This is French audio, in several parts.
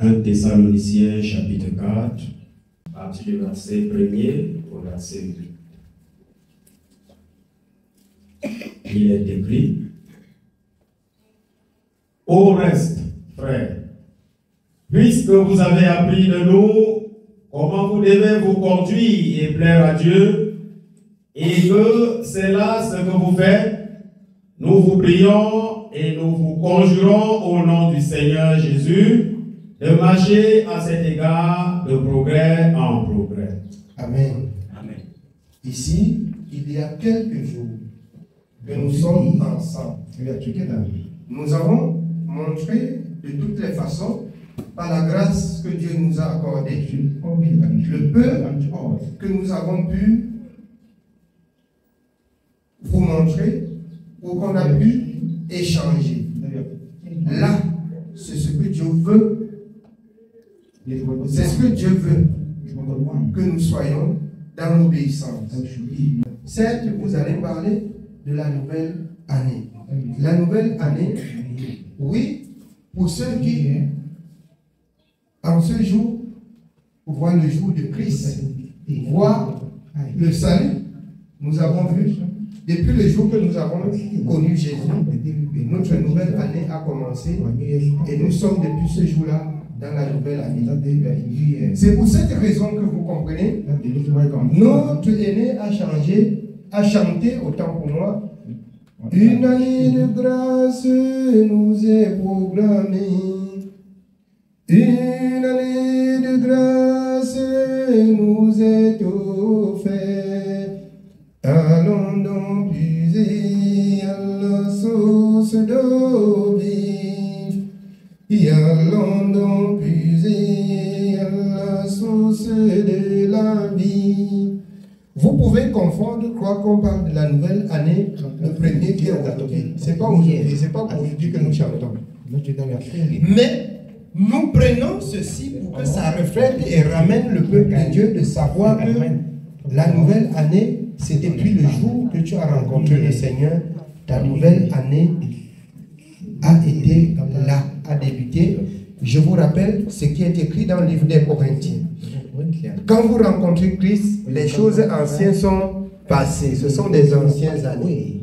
1 Thessaloniciens chapitre 4, à partir du verset 1er au verset 8. Il est écrit: Au reste, frères, puisque vous avez appris de nous comment vous devez vous conduire et plaire à Dieu, et que c'est là ce que vous faites, nous vous prions et nous vous conjurons au nom du Seigneur Jésus de marcher à cet égard de progrès en progrès. Amen. Amen. Ici, il y a quelques jours que nous sommes ensemble. Nous avons montré de toutes les façons, par la grâce que Dieu nous a accordée, le peu que nous avons pu vous montrer ou qu'on a pu échanger. Là, c'est ce que Dieu veut. C'est ce que Dieu veut, que nous soyons dans l'obéissance. Certes, vous allez parler de la nouvelle année. La nouvelle année, oui, pour ceux qui, en ce jour, voient le jour de Christ, voient le salut, nous avons vu, depuis le jour que nous avons connu Jésus, notre nouvelle année a commencé et nous sommes depuis ce jour-là dans la nouvelle année. C'est pour cette raison que vous comprenez, notre aîné a chanté, autant pour moi, une année de grâce nous est proclamée. Une année de grâce nous est offerte. Allons donc puiser à la source d'eau vive. Et allons donc puiser à la source de la vie. Vous pouvez confondre, croire qu'on parle de la nouvelle année, le premier qui est aujourd'hui. Ce n'est pas aujourd'hui, ce n'est pas pour aujourd'hui que nous chantons. Mais nous prenons ceci pour que ça reflète et ramène le peuple de Dieu de savoir que la nouvelle année, c'est depuis le jour que tu as rencontré le Seigneur, ta nouvelle année a été là, a débuté. Je vous rappelle ce qui est écrit dans le livre des Corinthiens. Quand vous rencontrez Christ, les choses anciennes sont passées. Ce sont des anciennes années.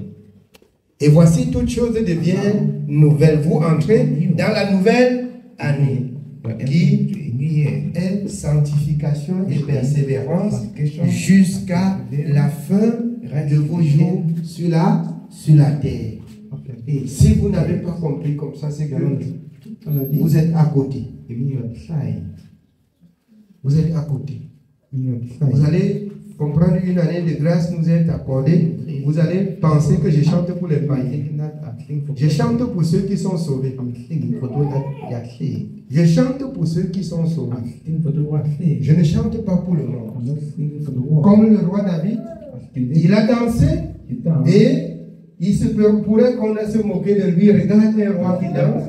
Et voici, toutes choses deviennent nouvelles. Vous entrez dans la nouvelle année qui est sanctification et persévérance jusqu'à la fin de vos jours sur la terre. Et si vous n'avez pas compris comme ça, c'est que vous êtes à côté. Vous êtes à côté. Vous allez comprendre une année de grâce nous est accordée. Vous allez penser que je chante pour les païens. Je chante pour ceux qui sont sauvés. Je chante pour ceux qui sont sauvés. Je ne chante pas pour le monde. Comme le roi David, il a dansé et il se pourrait qu'on a se moqué de lui. Regarde un roi qui danse.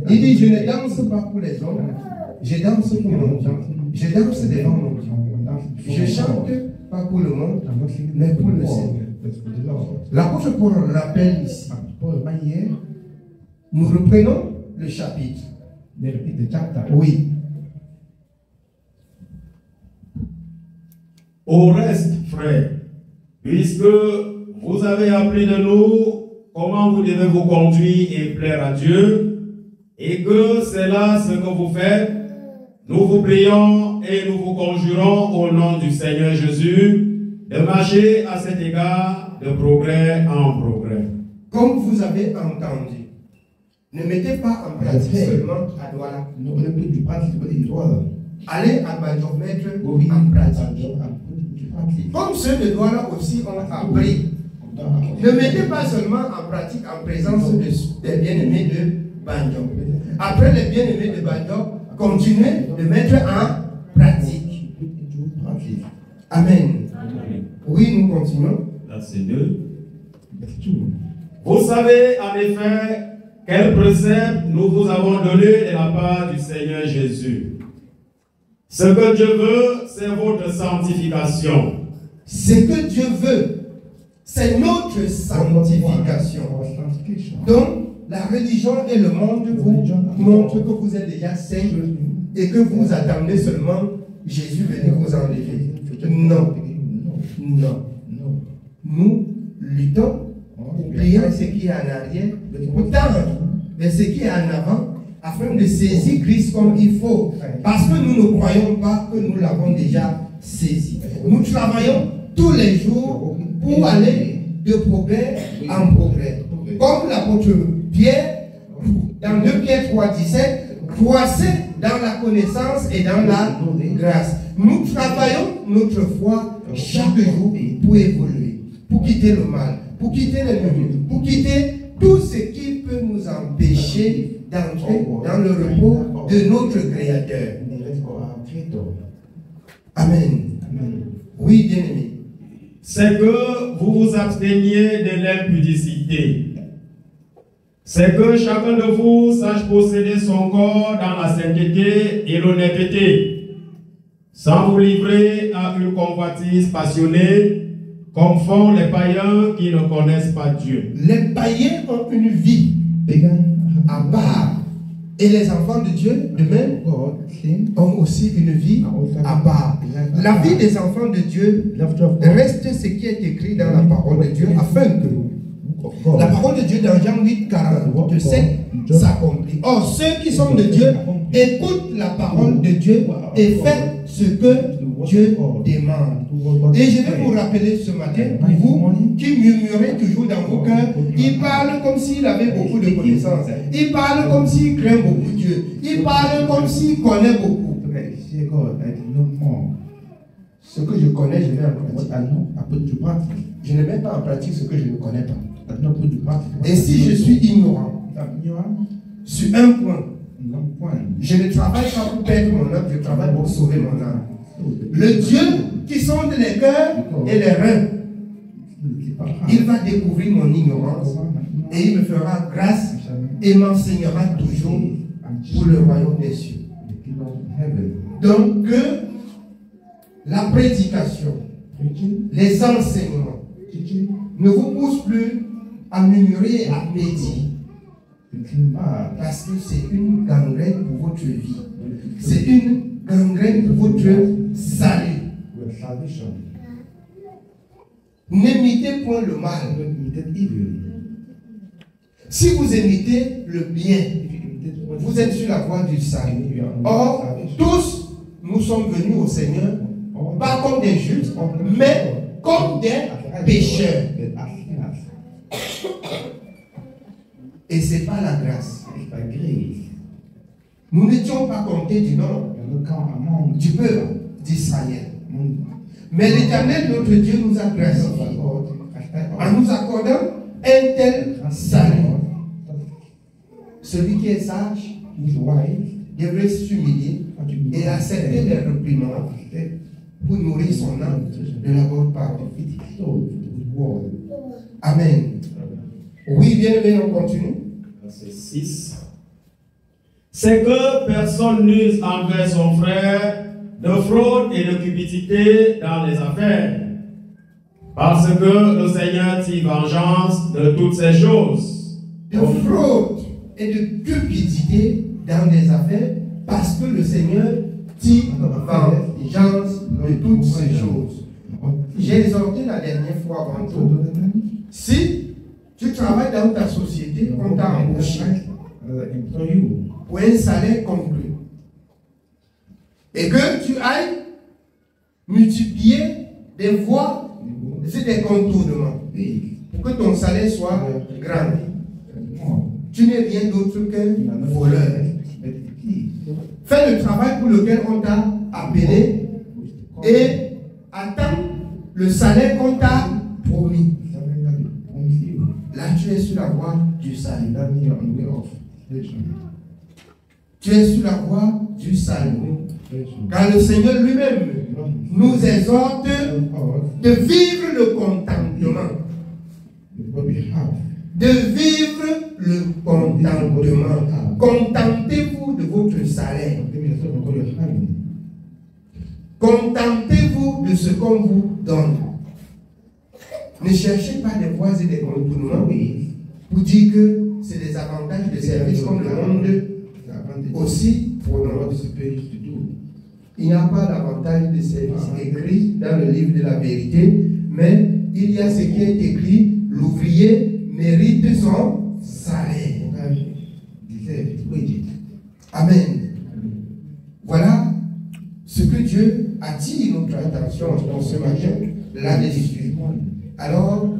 Il dit, je ne danse pas pour les hommes, je danse pour mon Dieu. Je danse devant mon Dieu. Je chante pas pour le monde, mais pour le Seigneur. L'apôtre Paul rappelle ici. Nous reprenons le chapitre. Oui. Au reste, frères, puisque vous avez appris de nous comment vous devez vous conduire et plaire à Dieu, et que c'est là ce que vous faites, nous vous prions et nous vous conjurons au nom du Seigneur Jésus de marcher à cet égard de progrès en progrès. Comme vous avez entendu, ne mettez pas en pratique seulement à Douala. Allez à Banjok mettre en pratique. Comme ceux de Douala aussi ont appris. Ne mettez pas seulement en pratique en présence des bien-aimés de Banjok. Après les bien-aimés de Banjok, continuez de mettre en pratique. Amen. Oui, nous continuons. Verset 2. Vous savez en effet quel précepte nous vous avons donné de la part du Seigneur Jésus. Ce que Dieu veut, c'est votre sanctification. Ce que Dieu veut, c'est notre sanctification. Donc, la religion et le monde vous montre que vous êtes déjà saint et que vous attendez seulement Jésus venir vous enlever. Non. Non. Nous luttons pour plier ce qui est en arrière, pour tendre vers ce qui est en avant, afin de saisir Christ comme il faut. Parce que nous ne croyons pas que nous l'avons déjà saisi. Nous travaillons tous les jours pour aller de progrès en progrès. Comme l'apôtre Pierre, dans 2 Pierre 3,17, croissez dans la connaissance et dans la grâce. Nous travaillons notre foi chaque jour pour évoluer, pour quitter le mal, pour quitter l'ennemi, pour quitter tout ce qui peut nous empêcher d'entrer dans le repos de notre Créateur. Amen. Oui, bien-aimé. C'est que vous vous absteniez de l'impudicité. C'est que chacun de vous sache posséder son corps dans la sainteté et l'honnêteté, sans vous livrer à une convoitise passionnée, comme font les païens qui ne connaissent pas Dieu. Les païens ont une vie à part. Et les enfants de Dieu, de même, ont aussi une vie à part. La vie des enfants de Dieu reste ce qui est écrit dans la parole de Dieu, afin que la parole de Dieu dans Jean 8, 47 s'accomplit. Or, ceux qui sont de Dieu écoutent la parole de Dieu et font ce que Dieu demande. Et je vais vous rappeler ce matin, pour vous qui murmurez toujours dans vos cœurs, il parle comme s'il avait beaucoup de connaissances. Il parle comme s'il craint beaucoup Dieu. Il parle comme s'il connaît beaucoup. Ce que je connais, je mets en pratique. Je ne mets pas en pratique ce que je ne connais pas. Et si je suis ignorant sur un point, je ne travaille pas pour perdre mon âme, je travaille pour sauver mon âme. Le Dieu qui sonde les cœurs et les reins, il va découvrir mon ignorance et il me fera grâce et m'enseignera toujours pour le royaume des cieux. Donc que la prédication, les enseignements ne vous poussent plus à murmurer et à médire. Parce que c'est une gangrène pour votre vie. C'est une gangrène pour votre salut. N'imitez point le mal. Si vous imitez le bien, vous êtes sur la voie du salut. Or, tous nous sommes venus au Seigneur, pas comme des justes, mais comme des pécheurs. Et ce n'est pas la grâce. Nous n'étions pas comptés du nom du peuple d'Israël. Mais l'Éternel, notre Dieu, nous a gracié en nous accordant un tel salut. Celui qui est sage devrait s'humilier et accepter les réprimandes pour nourrir son âme de la bonne parole. Amen. Oui, bien aimé, on continue. Verset 6. C'est que personne n'use envers son frère de fraude et de cupidité dans les affaires, parce que le Seigneur tire vengeance de toutes ces choses. De fraude et de cupidité dans les affaires, parce que le Seigneur tire vengeance de toutes ces choses. J'ai exhorté la dernière fois avant tout. Si tu travailles dans ta société, on t'a embauché pour un salaire conclu, et que tu ailles multiplier des voies et des contournements pour que ton salaire soit grand. Tu n'es rien d'autre qu'un voleur. Fais le travail pour lequel on t'a appelé et attends le salaire qu'on t'a promis. Là, tu es sur la voie du salut. Tu es sur la voie du salut. Car le Seigneur lui-même nous exhorte de vivre le contentement. De vivre le contentement. Contentez-vous de votre salaire. Contentez-vous de ce qu'on vous donne. Ne cherchez pas des voies et des contournements pour dire que c'est des avantages de service comme le monde aussi pour nous. Il n'y a pas davantage de services écrits dans le livre de la vérité, mais il y a ce qui est écrit, l'ouvrier mérite son salaire. Amen. Voilà ce que Dieu attire notre attention dans ce matin, là-dessus. Alors,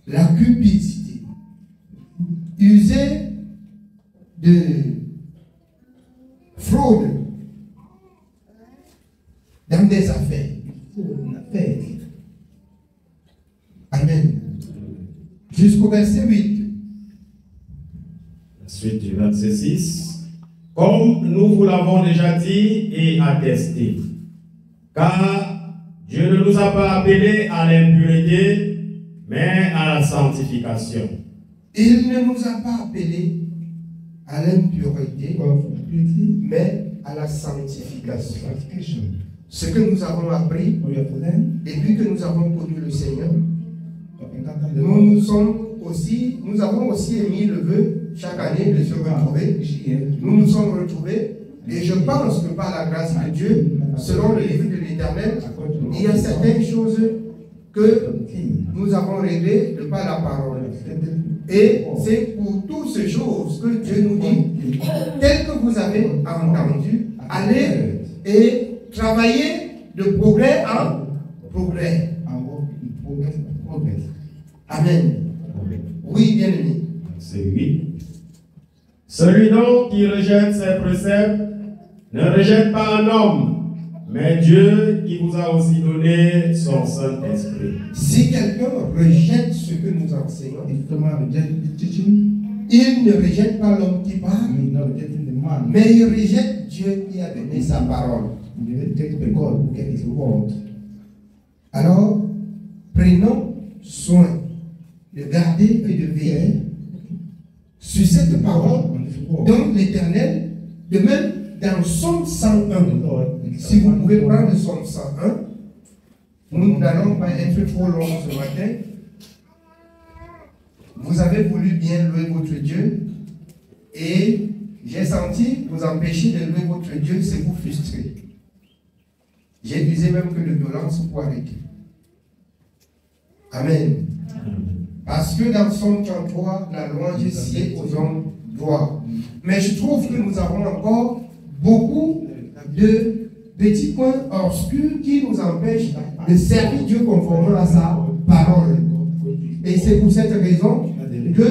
la cupidité, user de fraude dans des affaires. Amen. Jusqu'au verset 8. Suite du verset 6. Comme nous vous l'avons déjà dit et attesté, car Dieu ne nous a pas appelés à l'impureté, mais à la sanctification. Il ne nous a pas appelés à l'impureté, mais à la sanctification. Ce que nous avons appris depuis que nous avons connu le Seigneur, nous avons aussi émis le vœu chaque année de se retrouver. Nous nous sommes retrouvés et je pense que par la grâce de Dieu, selon le livre de l'Éternel, il y a certaines choses que nous avons réglées de par la parole. Et c'est pour toutes ces choses que Dieu nous dit, tel que vous avez entendu, allez et travaillez de progrès en progrès. Amen. Oui, bien-aimé. C'est 8. Celui donc qui rejette ses préceptes ne rejette pas un homme, mais Dieu qui vous a aussi donné son Saint-Esprit. Si quelqu'un rejette ce que nous enseignons, il ne rejette pas l'homme qui parle, mais il rejette Dieu qui a donné sa parole. Alors, prenons soin de garder et de veiller sur cette parole dont l'Éternel, de même dans Somme 101, si vous pouvez prendre le Somme 101, nous n'allons pas être trop longs ce matin. Vous avez voulu bien louer votre Dieu et j'ai senti vous empêcher de louer votre Dieu, c'est vous frustrer. J'ai usé même que de violence pour arrêter. Amen. Parce que dans Somme 33, la louange sied aux hommes droits. Mais je trouve que nous avons encore beaucoup de petits points obscurs qui nous empêchent de servir Dieu conformément à sa parole. Et c'est pour cette raison que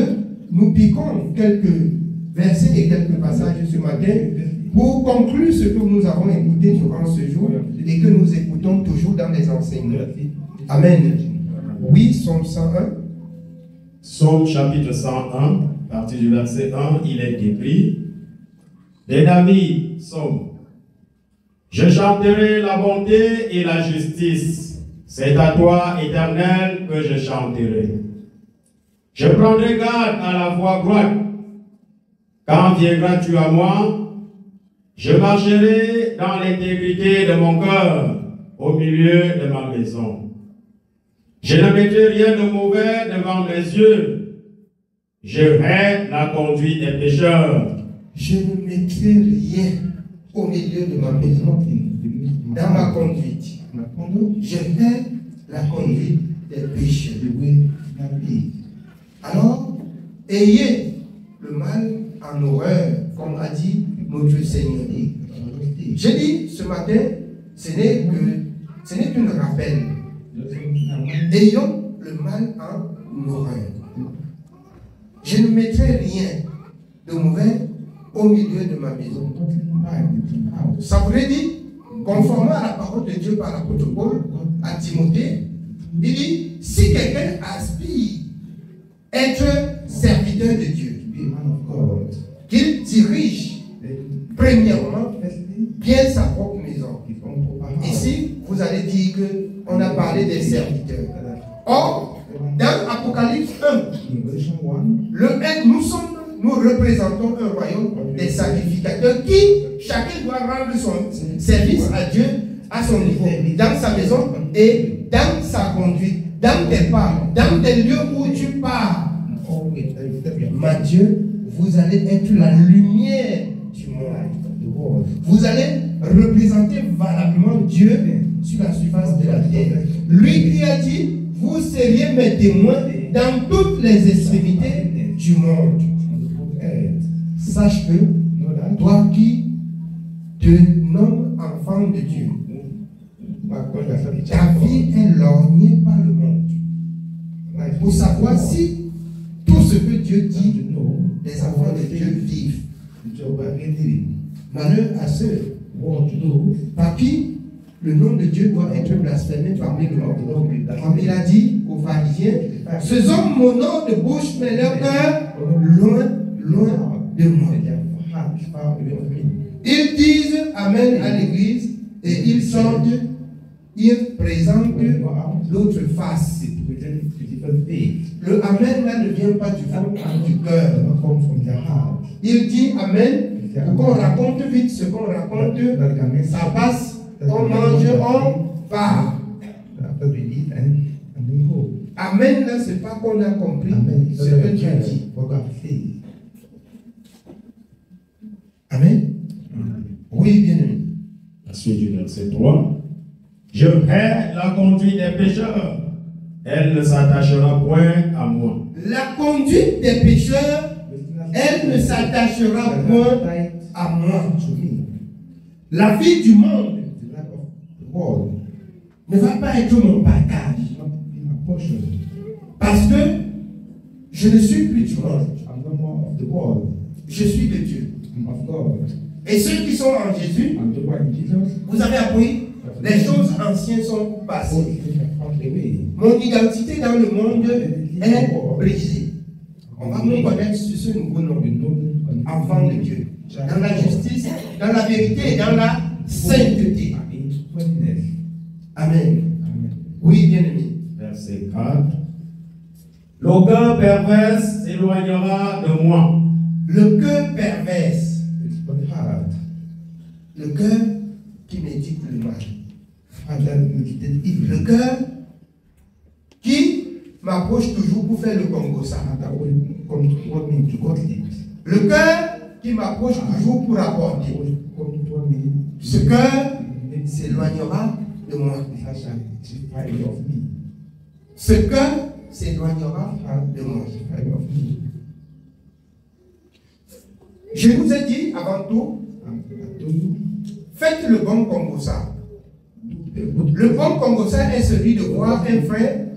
nous piquons quelques versets et quelques passages ce matin pour conclure ce que nous avons écouté durant ce jour et que nous écoutons toujours dans les enseignements. Amen. Oui, Somme 101. Somme chapitre 101, à partir du verset 1, il est écrit de David, Somme. Je chanterai la bonté et la justice. C'est à toi, Éternel, que je chanterai. Je prendrai garde à la voie droite. Quand viendras-tu à moi, je marcherai dans l'intégrité de mon cœur, au milieu de ma maison. Je ne mettrai rien de mauvais devant mes yeux. Je hais la conduite des pécheurs. Je ne mettrai rien au milieu de ma maison, dans ma conduite. Je hais la conduite des pécheurs. Alors, ayez le mal en horreur, comme a dit notre Seigneur. Je dis ce matin, ce n'est qu'un rappel. Ayons le mal en horreur. Je ne mettrai rien de mauvais au milieu de ma maison. Ça voudrait dire, conformément à la parole de Dieu par l'apôtre Paul à Timothée, il dit, si quelqu'un aspire être serviteur de Dieu, qu'il dirige premièrement bien sa propre maison. Ici, vous allez dire qu'on a parlé des serviteurs. Or, dans Apocalypse 1, nous représentons un royaume des sacrificateurs qui, chacun doit rendre son service à Dieu à son niveau, dans sa maison et dans sa conduite, dans tes pas, dans tes lieux où tu pars. Ma Dieu, vous allez être la lumière vous allez représenter valablement Dieu sur la surface de la terre. Lui qui a dit, vous seriez mes témoins dans toutes les extrémités du monde. Sache que toi qui te nommes enfant de Dieu, ta vie est lorgnée par le monde. Pour savoir si tout ce que Dieu dit, les enfants de Dieu vivent. Malheur à ceux par qui le nom de Dieu doit être blasphémé parmi le monde. Comme il a dit aux pharisiens, ces hommes m'honorent de bouche, mais leur cœur loin de moi. Ils disent Amen à l'église et ils sortent, ils présentent l'autre face. Le Amen là ne vient pas du fond du cœur. Il dit Amen. Qu'on raconte vite ce qu'on raconte, ça passe, on mange, on part. Amen, là, c'est pas qu'on a compris ce que Dieu dit. Amen. Oui, bien aimé. La suite du verset 3. Je hais la conduite des pécheurs. Elle ne s'attachera point à moi. La conduite des pécheurs, elle ne s'attachera point à moi. La vie du monde ne va pas être mon partage. Parce que je ne suis plus du monde. Je suis de Dieu. Et ceux qui sont en Jésus, vous avez appris, les choses anciennes sont passées. Mon identité dans le monde est brisée. On va me connaître sur ce nouveau nom, enfant de Dieu, dans la justice, dans la vérité et dans la sainteté. Amen. Oui, bien-aimé. Verset 4. Le cœur pervers s'éloignera de moi. Le cœur pervers, le cœur qui médite le mal, le cœur qui m'approche toujours pour faire le Congo ça. Le cœur qui m'approche toujours pour apporter. Ce cœur s'éloignera de moi. Ce cœur s'éloignera de moi. Je vous ai dit avant tout, faites le bon Congosa. Le bon Congosa est celui de voir un frère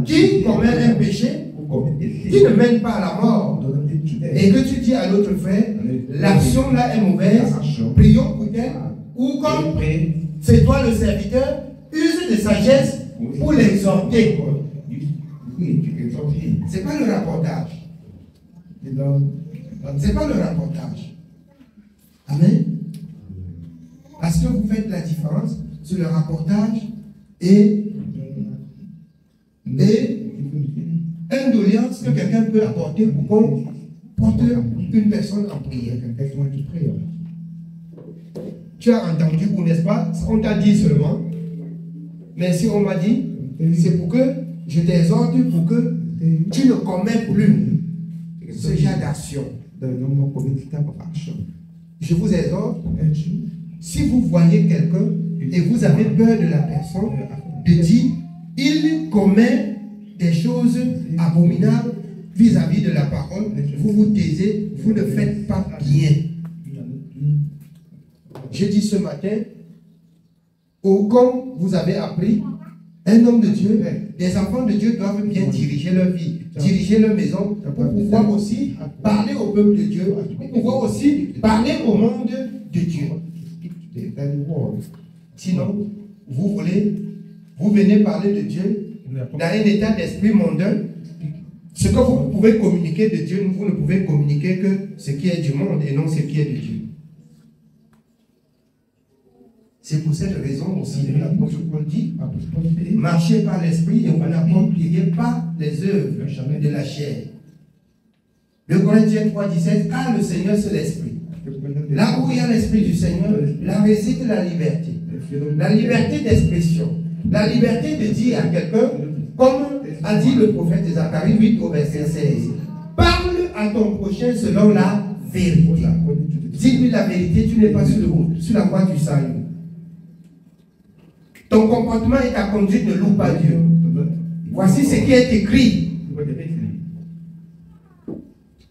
qui commet un péché, qui ne mène pas à la mort, et que tu dis à l'autre frère, l'action là est mauvaise, prions pour elle, ou comme c'est toi le serviteur, use de sagesse pour l'exhorter. C'est pas le rapportage. C'est pas le rapportage. Amen. Parce que vous faites la différence sur le rapportage et indoléance que quelqu'un peut apporter pour qu'on porte une personne en prière. Tu as entendu ou n'est-ce pas? On t'a dit seulement. Mais si on m'a dit, c'est pour que je t'exhorte pour que tu ne commets plus ce genre d'action. Je vous exhorte, si vous voyez quelqu'un et vous avez peur de la personne, de dire, il commet des choses abominables vis-à-vis de la parole, vous vous taisez, vous ne faites pas bien. Je dis ce matin, comme vous avez appris, un homme de Dieu, des enfants de Dieu doivent bien diriger leur vie, diriger leur maison, pour pouvoir aussi parler au peuple de Dieu, pour pouvoir aussi parler au monde de Dieu. Sinon, vous venez parler de Dieu dans un état d'esprit mondain. Ce que vous pouvez communiquer de Dieu, vous ne pouvez communiquer que ce qui est du monde et non ce qui est de Dieu. C'est pour cette raison aussi que l'apôtre Paul dit, marchez par l'esprit et vous n'accomplirez pas les œuvres de la chair. 2 Corinthiens 3,17, car le Seigneur c'est l'esprit. Là où il y a l'esprit du Seigneur, là réside la liberté. La liberté d'expression. La liberté de dire à quelqu'un, comme a dit le prophète Zacharie 8 au verset 16, parle à ton prochain selon la vérité. Dis-lui la la vérité, tu n'es pas sur la voie du salut. Ton comportement et ta conduite ne louent pas Dieu. Voici ce qui est écrit.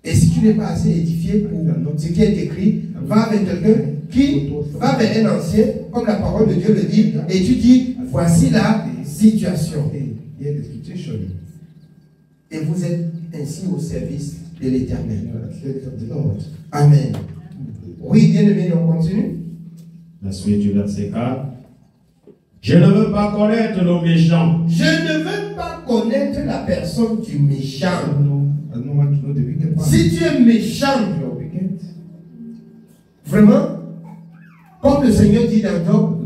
Et si tu n'es pas assez édifié pour ce qui est écrit, va avec quelqu'un qui va vers un ancien, comme la parole de Dieu le dit, et tu dis, voici la situation. Et vous êtes ainsi au service de l'Éternel. Amen. Oui, bien-aimé, on continue. La suite du verset 4. Je ne veux pas connaître le méchant. Je ne veux pas connaître la personne du méchant. Si tu es méchant, vraiment, comme le Seigneur dit dans Job,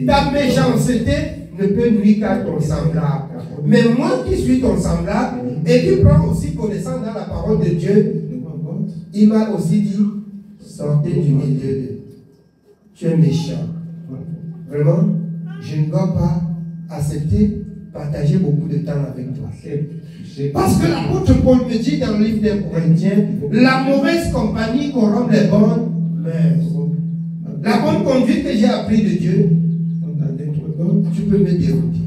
ta méchanceté ne peut nuire qu'à ton semblable. Mais moi qui suis ton semblable et qui prends aussi connaissance dans la parole de Dieu, il m'a aussi dit, sortez du milieu de. Tu es méchant. Vraiment, je ne dois pas accepter, partager beaucoup de temps avec toi. Parce que l'apôtre Paul me dit dans le livre des Corinthiens, la mauvaise compagnie corrompt les bonnes mœurs. La bonne conduite que j'ai appris de Dieu, tu peux me dérouter.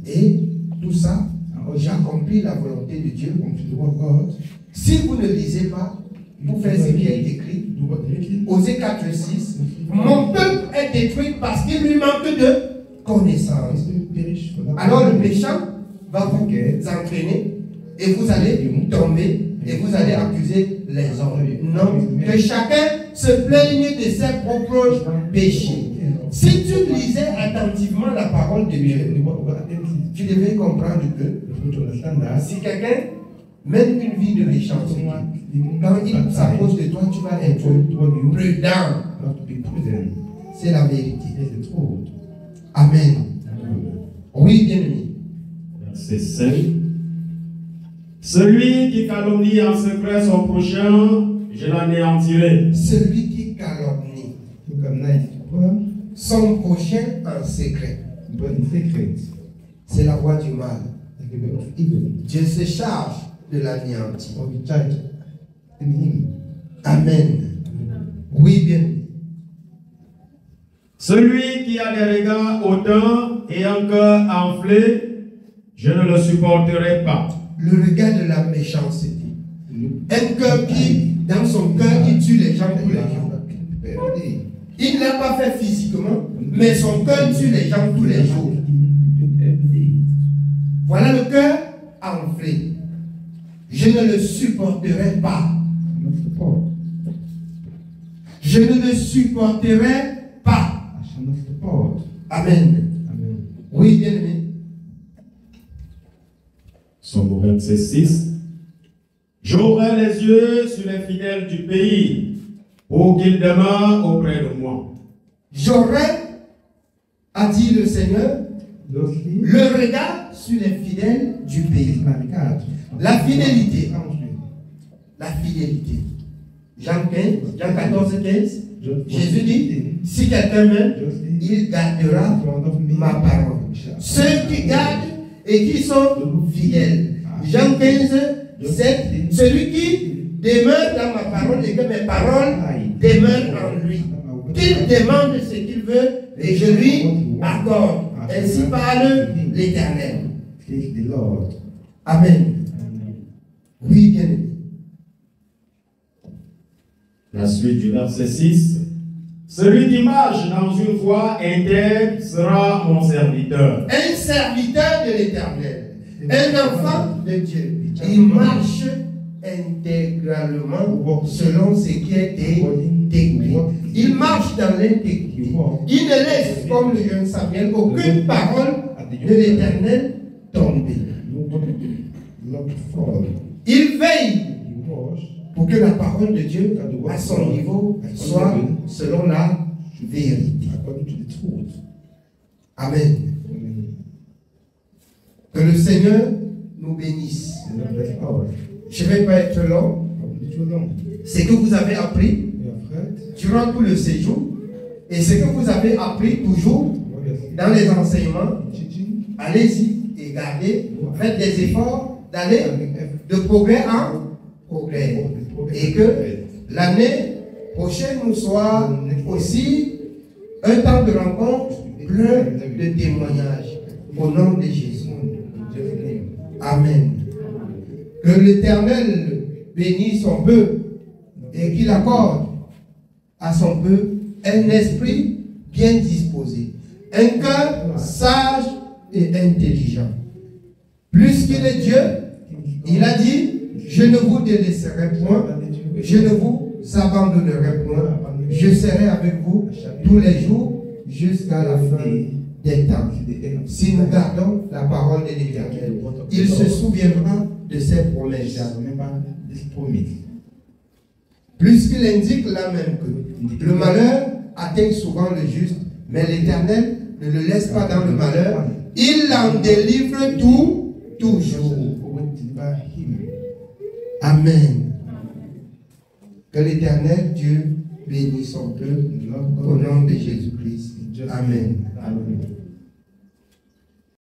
Et tout ça, j'ai accompli la volonté de Dieu. Si vous ne lisez pas, vous faites ce qui est écrit. Osée 4:6. Mon peuple est détruit parce qu'il lui manque de connaissance. Alors le méchant va vous entraîner et vous allez tomber et vous allez accuser les autres. Non, que chacun se plaigne de ses propres péchés. Si tu lisais attentivement la parole de Dieu, tu devais comprendre que si quelqu'un mène une vie de méchanceté, quand il s'approche de toi, tu vas être prudent. C'est la vérité. Amen. Oui, bien-aimé. Verset 5. Celui qui calomnie en secret son prochain, je l'anéantirai. Celui qui calomnie son prochain en secret, c'est la voie du mal. Dieu se charge de l'anéantir. Amen. Oui, bien. Celui qui a des regards hautains et un cœur enflé, je ne le supporterai pas. Le regard de la méchanceté. Un cœur qui, dans son cœur, il tue les gens tous les jours. Il ne l'a pas fait physiquement, mais son cœur tue les gens tous les jours. Voilà le cœur enflé. Je ne le supporterai pas. Je ne le supporterai pas. Amen. Oui, bien aimé. Somme 26. J'aurai les yeux sur les fidèles du pays pour qu'ils demeurent auprès de moi. J'aurai, a dit le Seigneur, le regard sur les fidèles du pays. La fidélité. La fidélité. Jean 14, 15. Jésus dit, si quelqu'un m'aime, il gardera ma parole. Ceux qui gardent et qui sont fidèles. Jean 15, 7. Celui qui demeure dans ma parole et que mes paroles demeurent en lui. Qu'il demande ce qu'il veut et je lui accorde. Ainsi parle l'Éternel. Amen. Oui, bien aimé. La suite du verset 6. Celui qui marche dans une voie intègre sera mon serviteur. Un serviteur de l'Éternel. Un enfant de Dieu. Il marche intégralement selon ce qui est écrit. Il marche dans l'intégrité. Il ne laisse, comme le jeune Samuel, aucune parole de l'Éternel tomber. Il veille pour que la parole de Dieu, à son niveau, soit selon la vérité. Amen. Que le Seigneur nous bénisse. Je ne vais pas être long. Ce que vous avez appris durant tout le séjour et ce que vous avez appris toujours dans les enseignements, allez-y et gardez, faites des efforts d'aller de progrès en progrès. Et que l'année prochaine nous soit aussi un temps de rencontre plein de témoignages. Au nom de Jésus. Amen. Que l'Éternel bénisse son peuple et qu'il accorde à son peuple un esprit bien disposé, un cœur sage et intelligent. Plus qu'il est Dieu, il a dit, je ne vous délaisserai point, je ne vous abandonnerai point, je serai avec vous tous les jours jusqu'à la fin des temps. Si nous gardons la parole de l'Éternel, il se souviendra de ses promesses. Plus qu'il indique là même que le malheur atteint souvent le juste, mais l'Éternel ne le laisse pas dans le malheur, il en délivre toujours. Amen. Que l'Éternel Dieu bénisse son peuple au nom de Jésus-Christ. Amen. Amen.